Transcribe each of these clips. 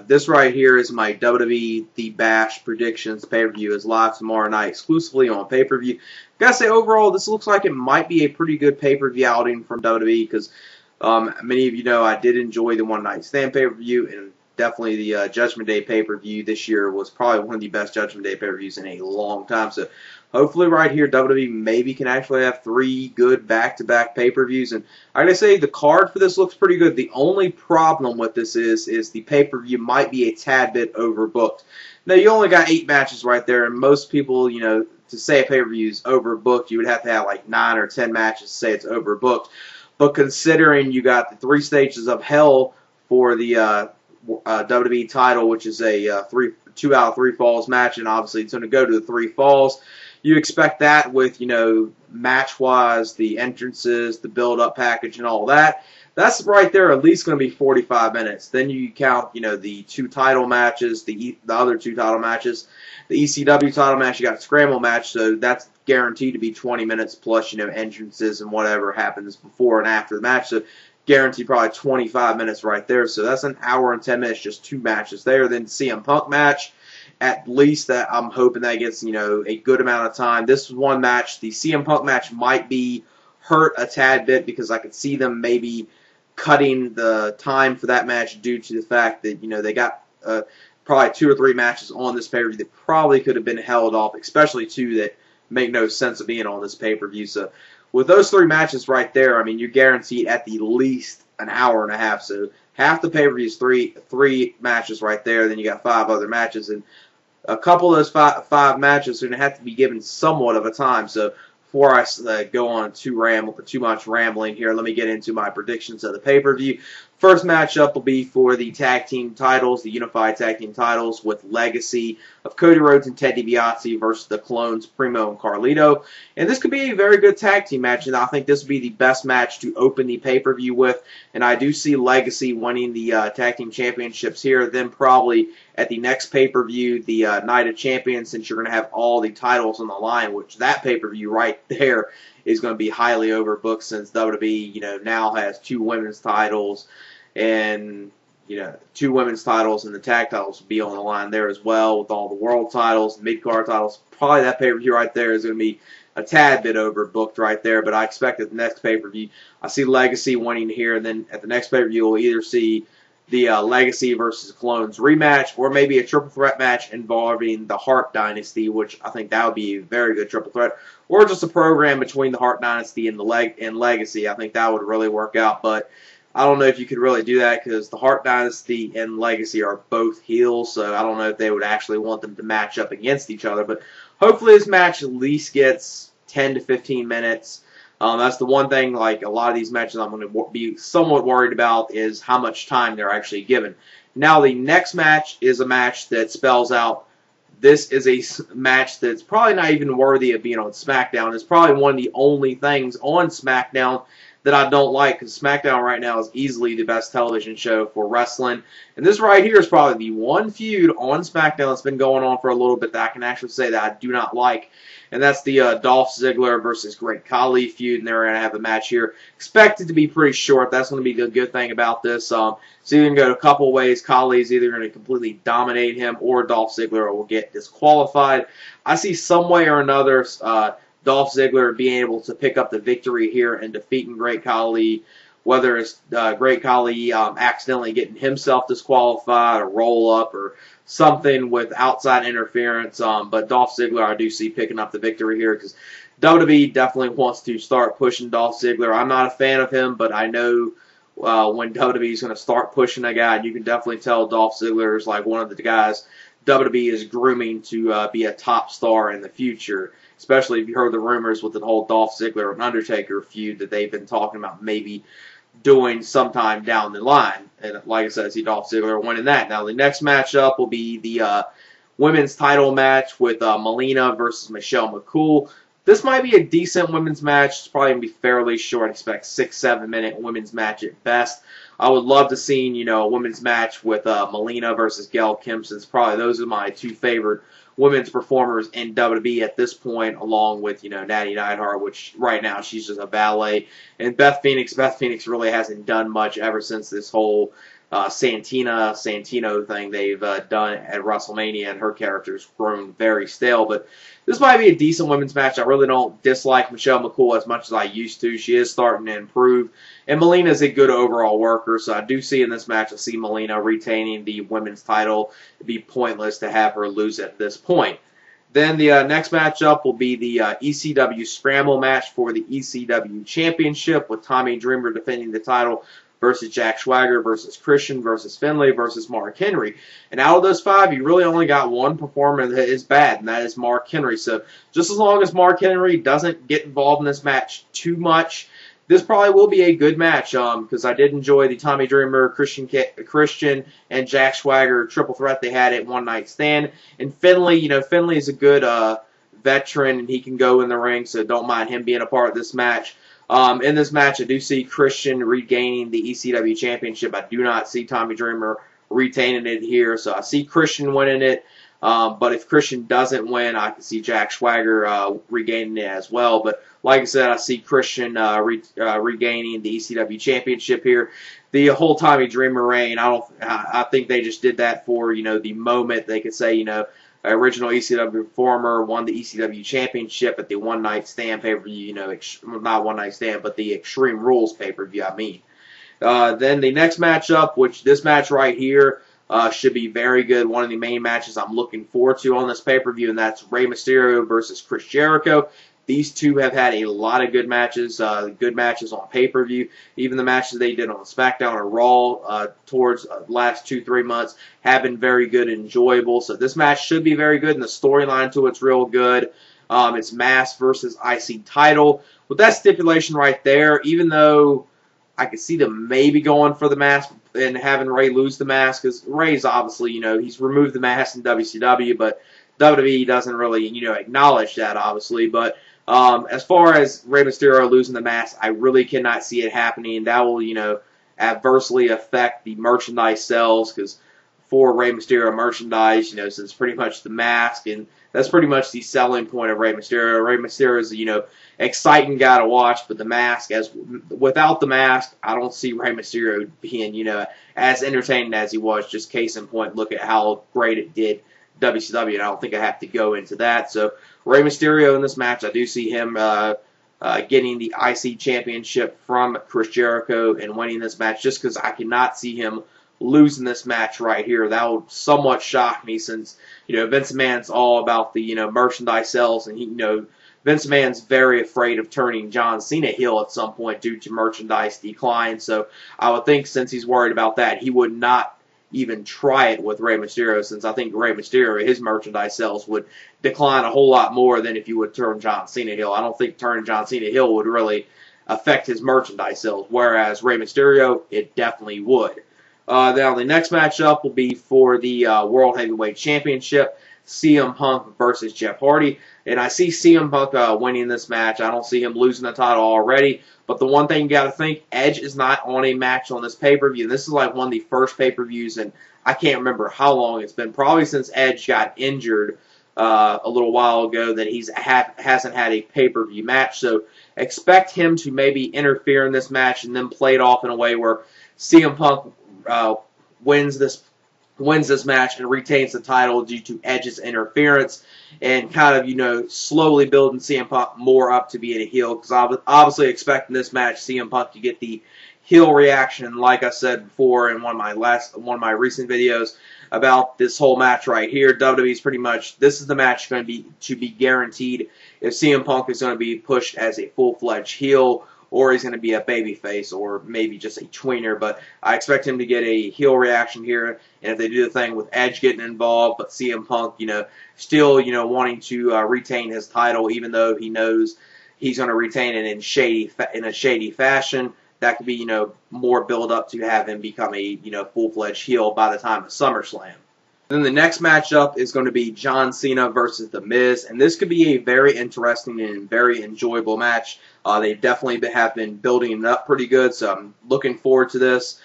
This right here is my WWE The Bash Predictions pay-per-view. Is live tomorrow night exclusively on pay-per-view. Gotta say, overall, this looks like it might be a pretty good pay-per-view outing from WWE because many of you know I did enjoy the One Night Stand pay-per-view, and definitely the Judgment Day pay-per-view this year was probably one of the best Judgment Day pay-per-views in a long time. So hopefully right here WWE maybe can actually have 3 good back-to-back pay-per-views. And I gotta say, the card for this looks pretty good. The only problem with this is the pay-per-view might be a tad bit overbooked. Now, you only got 8 matches right there, and most people, you know, to say a pay-per-view is overbooked, you would have to have like 9 or 10 matches to say it's overbooked. But considering you got the 3 stages of hell for the WWE title, which is a 2 out of 3 falls match, and obviously it's going to go to the 3 falls. You expect that with, you know, match-wise, the entrances, the build-up package, and all that. That's right there at least going to be 45 minutes. Then you count, you know, the 2 title matches, the other 2 title matches. The ECW title match, you got a scramble match, so that's guaranteed to be 20 minutes plus, you know, entrances and whatever happens before and after the match. So guaranteed probably 25 minutes right there. So that's an hour and 10 minutes, just 2 matches there. Then CM Punk match. At least that I'm hoping that gets, you know, a good amount of time. This one match, the CM Punk match, might be hurt a tad bit because I could see them maybe cutting the time for that match due to the fact that, you know, they got probably 2 or 3 matches on this pay-per-view that probably could have been held off, especially 2 that make no sense of being on this pay-per-view. So with those 3 matches right there, I mean, you're guaranteed at the least an hour and a half. So half the pay-per-view is three matches right there. Then you got 5 other matches, and a couple of those five matches are going to have to be given somewhat of a time. So before I go on too much rambling here, let me get into my predictions of the pay-per-view. First matchup will be for the tag team titles, the unified tag team titles, with Legacy of Cody Rhodes and Ted DiBiase versus the Clones Primo and Carlito. And this could be a very good tag team match, and I think this would be the best match to open the pay-per-view with. And I do see Legacy winning the tag team championships here, then probably at the next pay-per-view, the Night of Champions, since you're going to have all the titles on the line, which that pay-per-view right there is going to be highly overbooked since WWE, you know, now has 2 women's titles, and, you know, 2 women's titles and the tag titles will be on the line there as well with all the world titles, mid-card titles. Probably that pay-per-view right there is going to be a tad bit overbooked right there, but I expect at the next pay-per-view, I see Legacy winning here, and then at the next pay-per-view, we'll either see the Legacy versus Clones rematch, or maybe a triple threat match involving the Hart Dynasty, which I think that would be a very good triple threat, or just a program between the Hart Dynasty and Legacy. I think that would really work out, but I don't know if you could really do that because the Hart Dynasty and Legacy are both heels, so I don't know if they would actually want them to match up against each other, but hopefully this match at least gets 10 to 15 minutes. That's the one thing, like a lot of these matches I'm going to be somewhat worried about is how much time they're actually given. Now the next match is a match that spells out this is a match that's probably not even worthy of being on SmackDown. It's probably one of the only things on SmackDown that I don't like, because SmackDown right now is easily the best television show for wrestling. And this right here is probably the one feud on SmackDown that's been going on for a little bit that I can actually say that I do not like. And that's the Dolph Ziggler versus Great Khali feud, and they're going to have a match here. Expected to be pretty short. That's going to be the good thing about this. So you can go a couple ways. Khali's either going to completely dominate him, or Dolph Ziggler will get disqualified. I see some way or another Dolph Ziggler being able to pick up the victory here and defeating Great Khali, whether it's Great Khali accidentally getting himself disqualified, or roll up, or something with outside interference. But Dolph Ziggler, I do see picking up the victory here because WWE definitely wants to start pushing Dolph Ziggler. I'm not a fan of him, but I know when WWE is going to start pushing a guy, you can definitely tell Dolph Ziggler is like one of the guys WWE is grooming to be a top star in the future. Especially if you heard the rumors with the whole Dolph Ziggler and Undertaker feud that they've been talking about maybe doing sometime down the line. And like I said, I see Dolph Ziggler winning that. Now the next matchup will be the women's title match with Melina versus Michelle McCool. This might be a decent women's match. It's probably going to be fairly short. I expect 6-7 minute women's match at best. I would love to see, you know, a women's match with Melina versus Gail Kim, since probably those are my 2 favorite women's performers in WWE at this point, along with, you know, Natty Neidhart, which right now she's just a ballet. And Beth Phoenix really hasn't done much ever since this whole Santino thing they've done at WrestleMania, and her character's grown very stale. But this might be a decent women's match. I really don't dislike Michelle McCool as much as I used to. She is starting to improve, and Melina's a good overall worker, so I do see in this match, I see Melina retaining the women's title. It'd be pointless to have her lose at this point. Then the next matchup will be the ECW Scramble match for the ECW Championship, with Tommy Dreamer defending the title versus Jack Swagger versus Christian versus Finlay versus Mark Henry. And out of those 5, you really only got one performer that is bad, and that is Mark Henry. So just as long as Mark Henry doesn't get involved in this match too much, this probably will be a good match, because I did enjoy the Tommy Dreamer, Christian, and Jack Swagger triple threat they had at One Night Stand. And Finlay, Finlay is a good veteran, and he can go in the ring, so don't mind him being a part of this match. In this match, I do see Christian regaining the ECW Championship. I do not see Tommy Dreamer retaining it here, so I see Christian winning it. But if Christian doesn't win, I can see Jack Swagger regaining it as well. But like I said, I see Christian regaining the ECW Championship here. The whole Tommy Dreamer reign, I think they just did that for the moment they could say original ECW performer won the ECW Championship at the One Night Stand pay-per-view, not One Night Stand, but the Extreme Rules pay-per-view, I mean. Then the next matchup, which this match right here should be very good, one of the main matches I'm looking forward to on this pay-per-view, and that's Rey Mysterio versus Chris Jericho. These two have had a lot of good matches on pay-per-view. Even the matches they did on SmackDown or Raw towards the last 2-3 months have been very good and enjoyable. So this match should be very good, and the storyline to it's real good. It's Mask versus IC title. With that stipulation right there, even though I could see them maybe going for the mask and having Rey lose the mask, because Rey's obviously, he's removed the mask in WCW, but WWE doesn't really, acknowledge that, obviously. But as far as Rey Mysterio losing the mask, I really cannot see it happening. That will, adversely affect the merchandise sales, because for Rey Mysterio merchandise, so it's pretty much the mask, and that's pretty much the selling point of Rey Mysterio. Rey Mysterio is, exciting guy to watch, but the mask, without the mask, I don't see Rey Mysterio being, as entertaining as he was. Just case in point, look at how great it did WCW, and I don't think I have to go into that. So Rey Mysterio in this match, I do see him getting the IC championship from Chris Jericho and winning this match, just because I cannot see him losing this match right here. That would somewhat shock me, since Vince McMahon's all about the merchandise sales, and Vince McMahon's very afraid of turning John Cena heel at some point due to merchandise decline. So I would think, since he's worried about that, he would not even try it with Rey Mysterio, since I think Rey Mysterio, his merchandise sales would decline a whole lot more than if you would turn John Cena heel. I don't think turning John Cena heel would really affect his merchandise sales, whereas Rey Mysterio, it definitely would. Now, the next matchup will be for the World Heavyweight Championship, CM Punk versus Jeff Hardy. And I see CM Punk winning this match. I don't see him losing the title already. But the one thing you got to think, Edge is not on a match on this pay-per-view. This is like one of the first pay-per-views, and I can't remember how long it's been. Probably since Edge got injured a little while ago, that he hasn't had a pay-per-view match. So expect him to maybe interfere in this match and then play it off in a way where CM Punk wins this match and retains the title due to Edge's interference, and kind of, slowly building CM Punk more up to being a heel, because I was obviously expecting this match, CM Punk, to get the heel reaction, like I said before in one of my recent videos about this whole match right here. WWE's pretty much, this is the match going to be guaranteed if CM Punk is going to be pushed as a full-fledged heel, or he's going to be a babyface, or maybe just a tweener. But I expect him to get a heel reaction here, and if they do the thing with Edge getting involved, but CM Punk, still, wanting to retain his title, even though he knows he's going to retain it in a shady fashion, that could be, more build up to have him become a, full-fledged heel by the time of SummerSlam. Then the next matchup is going to be John Cena versus The Miz, and this could be a very interesting and very enjoyable match. They definitely have been building it up pretty good, so I'm looking forward to this.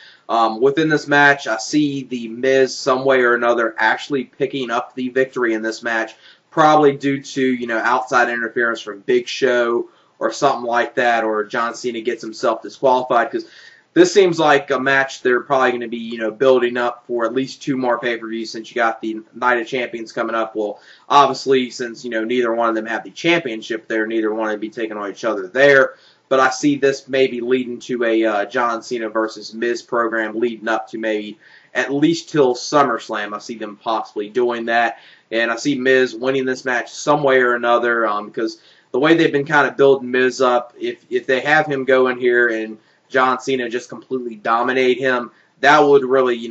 Within this match, I see The Miz some way or another actually picking up the victory in this match, probably due to, outside interference from Big Show or something like that, or John Cena gets himself disqualified, because this seems like a match they're probably going to be, building up for at least 2 more pay-per-views since you got the Night of Champions coming up. Well, obviously, since, neither one of them have the championship there, neither one would be taking on each other there. But I see this maybe leading to a John Cena versus Miz program leading up to maybe at least till SummerSlam. I see them possibly doing that. And I see Miz winning this match some way or another because the way they've been kind of building Miz up, if they have him go in here and John Cena just completely dominate him, that would really,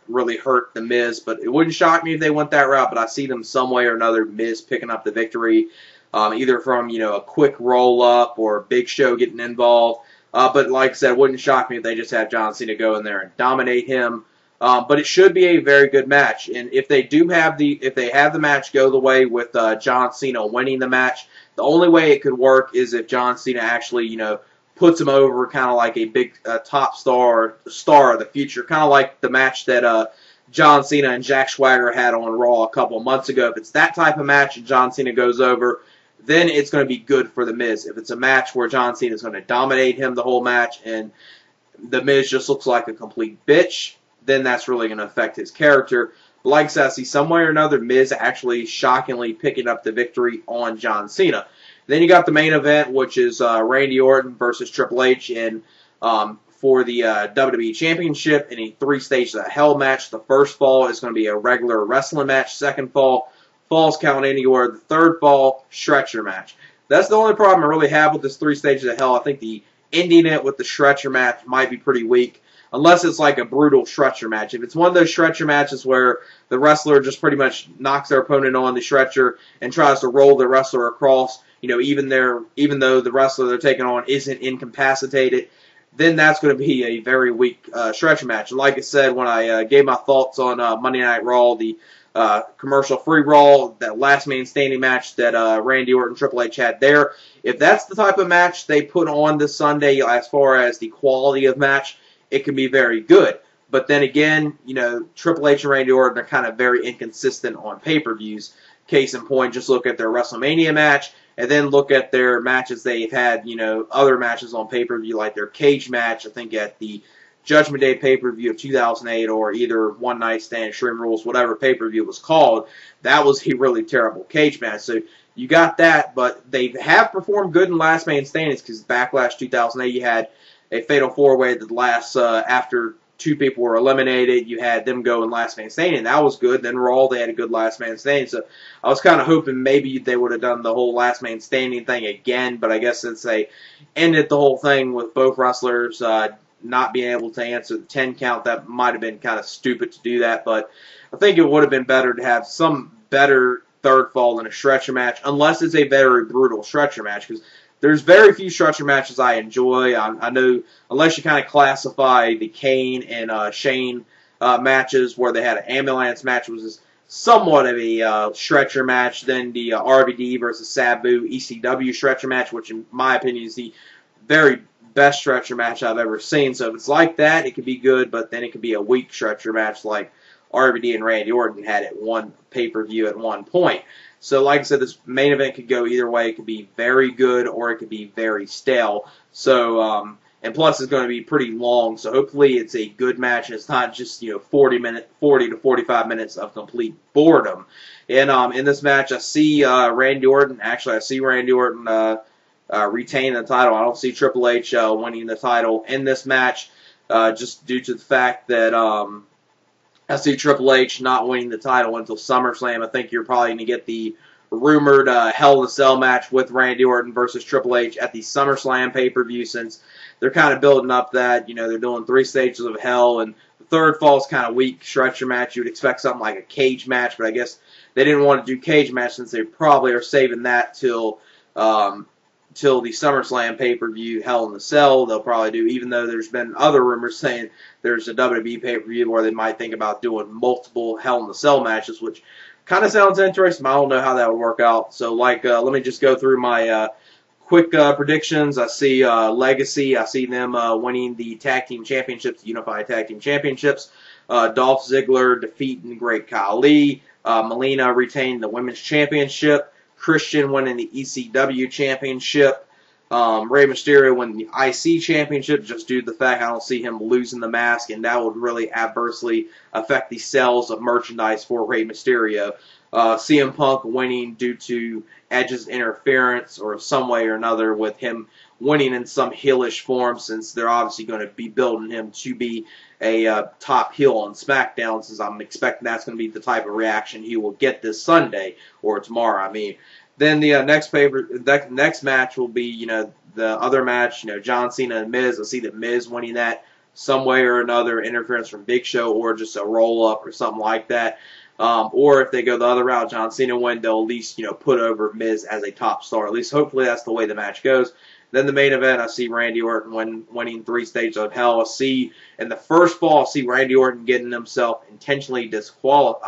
really hurt the Miz. But it wouldn't shock me if they went that route, but I see them some way or another, Miz picking up the victory, either from, a quick roll-up or Big Show getting involved. But like I said, it wouldn't shock me if they just have John Cena go in there and dominate him. But it should be a very good match. And if they have the match go the way with John Cena winning the match, the only way it could work is if John Cena actually, puts him over, kind of like a big top star of the future, kind of like the match that John Cena and Jack Swagger had on Raw a couple months ago. If it's that type of match and John Cena goes over, then it's going to be good for The Miz. If it's a match where John Cena is going to dominate him the whole match and The Miz just looks like a complete bitch, then that's really going to affect his character. But like I said, I see some way or another Miz actually shockingly picking up the victory on John Cena. Then you got the main event, which is Randy Orton versus Triple H for the WWE Championship in a 3 stages of hell match. The first fall is going to be a regular wrestling match. Second fall, falls count anywhere. The third fall, stretcher match. That's the only problem I really have with this 3 stages of hell. I think the ending it with the stretcher match might be pretty weak, unless it's like a brutal stretcher match. If it's one of those stretcher matches where the wrestler just pretty much knocks their opponent on the stretcher and tries to roll the wrestler across, even though the wrestler they're taking on isn't incapacitated, then that's going to be a very weak stretcher match. And like I said, when I gave my thoughts on Monday Night Raw, the commercial-free Raw, that last man standing match that Randy Orton and Triple H had there, if that's the type of match they put on this Sunday as far as the quality of match, it can be very good. But then again, Triple H and Randy Orton are kind of very inconsistent on pay-per-views. Case in point, just look at their WrestleMania match, and then look at their matches they've had, other matches on pay-per-view, like their cage match, I think at the Judgment Day pay-per-view of 2008, or either One Night Stand, Extreme Rules, whatever pay-per-view was called. That was a really terrible cage match. So you got that, but they have performed good in Last Man Standing, because Backlash 2008, you had a fatal 4-way that lasts after 2 people were eliminated. You had them go in Last Man Standing. That was good. Then Raw, they had a good Last Man Standing. So I was kind of hoping maybe they would have done the whole Last Man Standing thing again. But I guess since they ended the whole thing with both wrestlers not being able to answer the 10 count, that might have been kind of stupid to do that. But I think it would have been better to have some better third fall in a stretcher match, unless it's a very brutal stretcher match, because there's very few stretcher matches I enjoy. I know, unless you kind of classify the Kane and Shane matches where they had an ambulance match, which was somewhat of a stretcher match. Then the RVD versus Sabu ECW stretcher match, which in my opinion is the very best stretcher match I've ever seen. So if it's like that, it could be good, but then it could be a weak stretcher match like RVD and Randy Orton had at one pay-per-view at one point. So like I said, this main event could go either way. It could be very good or it could be very stale. So, and plus it's going to be pretty long. So hopefully it's a good match. It's not just, 40 to 45 minutes of complete boredom. And in this match, I see Randy Orton. Actually, I see Randy Orton retaining the title. I don't see Triple H winning the title in this match, just due to the fact that I see Triple H not winning the title until SummerSlam. I think you're probably going to get the rumored Hell in a Cell match with Randy Orton versus Triple H at the SummerSlam pay-per-view, since they're kind of building up that, they're doing 3 stages of hell, and the third fall is kind of weak stretcher match. You would expect something like a cage match, but I guess they didn't want to do cage match since they probably are saving that till the SummerSlam pay-per-view, Hell in a Cell. They'll probably do, even though there's been other rumors saying there's a WWE pay-per-view where they might think about doing multiple Hell in a Cell matches, which kind of sounds interesting. I don't know how that would work out. So, let me just go through my quick predictions. I see Legacy. I see them winning the Tag Team Championships, Unified Tag Team Championships. Dolph Ziggler defeating Great Khali. Melina retaining the Women's Championship. Christian winning the ECW Championship. Rey Mysterio win the IC championship just due to the fact I don't see him losing the mask, and that would really adversely affect the sales of merchandise for Rey Mysterio. CM Punk winning due to Edge's interference or some way or another with him winning in some heelish form, since they're obviously going to be building him to be a top heel on SmackDown, since I'm expecting that's going to be the type of reaction he will get this Sunday or tomorrow. I mean, then the next match will be, the other match, John Cena and Miz. I see that Miz winning that some way or another, interference from Big Show or just a roll up or something like that. Or if they go the other route, John Cena win, they'll at least, put over Miz as a top star. At least hopefully that's the way the match goes. Then the main event, I see Randy Orton winning 3 stages of hell. I see in the first fall, I see Randy Orton getting himself intentionally disqualified.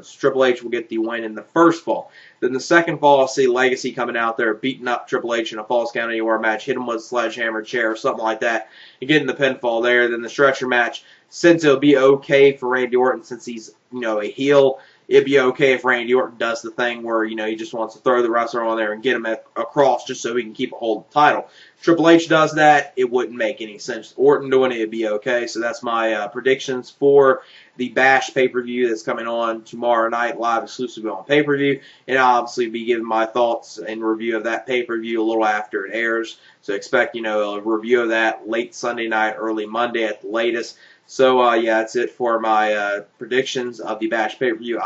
So Triple H will get the win in the first fall. Then the second fall, I see Legacy coming out there, beating up Triple H in a Falls Count Anywhere match, hit him with a sledgehammer chair or something like that, and getting the pinfall there. Then the stretcher match, since it'll be okay for Randy Orton, since he's, a heel, it'd be okay if Randy Orton does the thing where, he just wants to throw the wrestler on there and get him across just so he can keep a hold of the title. Triple H does that, it wouldn't make any sense. Orton doing it, it'd be okay. So that's my predictions for the Bash pay-per-view that's coming on tomorrow night, live exclusively on pay-per-view. And I'll obviously be giving my thoughts and review of that pay-per-view a little after it airs. So expect, a review of that late Sunday night, early Monday at the latest. So, yeah, that's it for my predictions of the Bash pay-per-view.